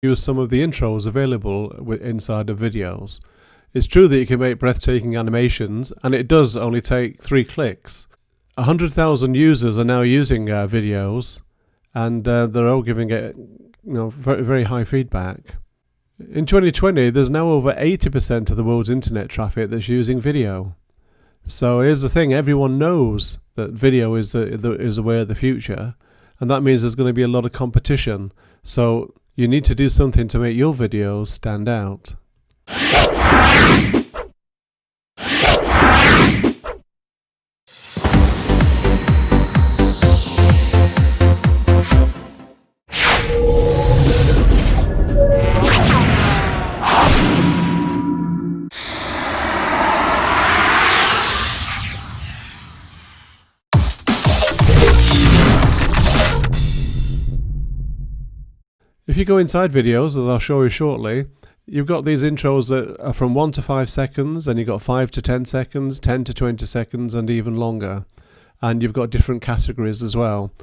use some of the intros available inside of Viddyoze. It's true that you can make breathtaking animations, and it does only take 3 clicks. 100,000 users are now using Viddyoze, and they're all giving it, very, very high feedback. In 2020, there's now over 80% of the world's internet traffic that's using video. So here's the thing: everyone knows that video is the way of the future, and that means there's going to be a lot of competition. So you need to do something to make your videos stand out. If you go inside Viddyoze, as I'll show you shortly, you've got these intros that are from 1 to 5 seconds, and you've got 5 to 10 seconds, 10 to 20 seconds, and even longer. And you've got different categories as well,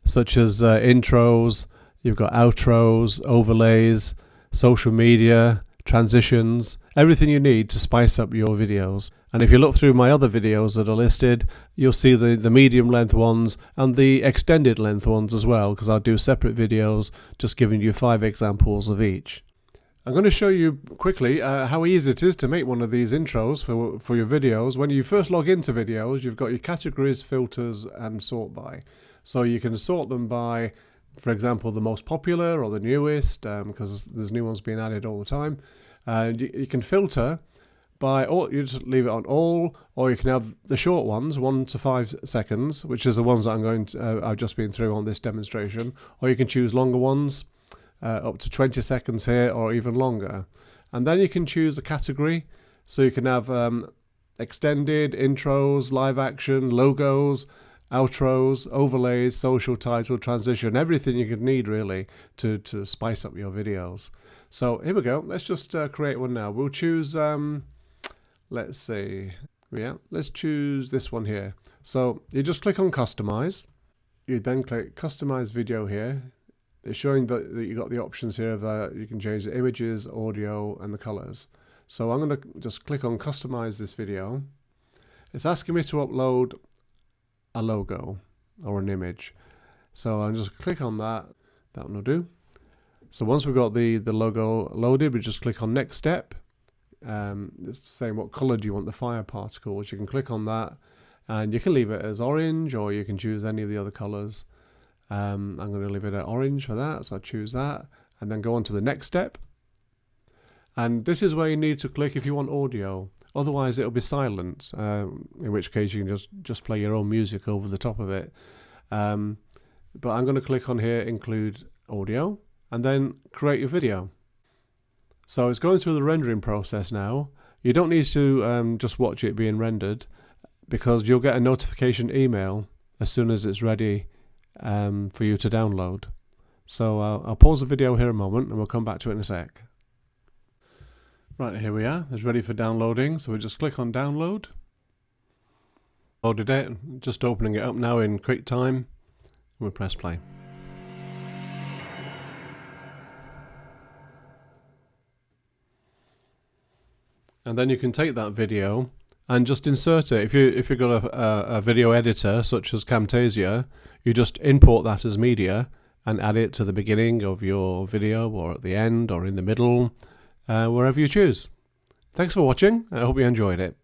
such as intros, you've got outros, overlays, social media, transitions, everything you need to spice up your videos. And if you look through my other videos that are listed, you'll see the medium length ones and the extended length ones as well, because I'll do separate videos just giving you 5 examples of each. I'm going to show you quickly how easy it is to make one of these intros for your videos. When you first log into Viddyoze, you've got your categories, filters, and sort by. So you can sort them by, for example, the most popular or the newest, because there's new ones being added all the time. You can filter by, or you just leave it on all, or you can have the short ones, 1 to 5 seconds, which is the ones that I've just been through on this demonstration, or you can choose longer ones, up to 20 seconds here, or even longer. And then you can choose a category, so you can have extended, intros, live action, logos, outros, overlays, social title, transition, everything you could need really to spice up your videos. So here we go. Let's just create one now. We'll choose, let's see, let's choose this one here. So you just click on customize. You then click customize video here. It's showing that you got the options here of you can change the images, audio, and the colors. So I'm going to just click on customize this video. It's asking me to upload a logo or an image. So I'll just click on that. That one will do. So once we've got the logo loaded, we just click on next step. It's saying what color do you want the fire particles. You can click on that, and you can leave it as orange, or you can choose any of the other colors. I'm going to leave it at orange for that, so I choose that, and then go on to the next step. And this is where you need to click if you want audio. Otherwise it'll be silent, in which case you can just play your own music over the top of it. But I'm going to click on here, include audio, and then create your video. So it's going through the rendering process now. You don't need to just watch it being rendered, because you'll get a notification email as soon as it's ready for you to download. So I'll pause the video here a moment, and we'll come back to it in a sec. Right, here we are. It's ready for downloading. So we just click on download. Loaded it. Just opening it up now in QuickTime. We'll press play. And then you can take that video and just insert it. If you've got a video editor such as Camtasia, you just import that as media and add it to the beginning of your video, or at the end, or in the middle, wherever you choose. Thanks for watching. I hope you enjoyed it.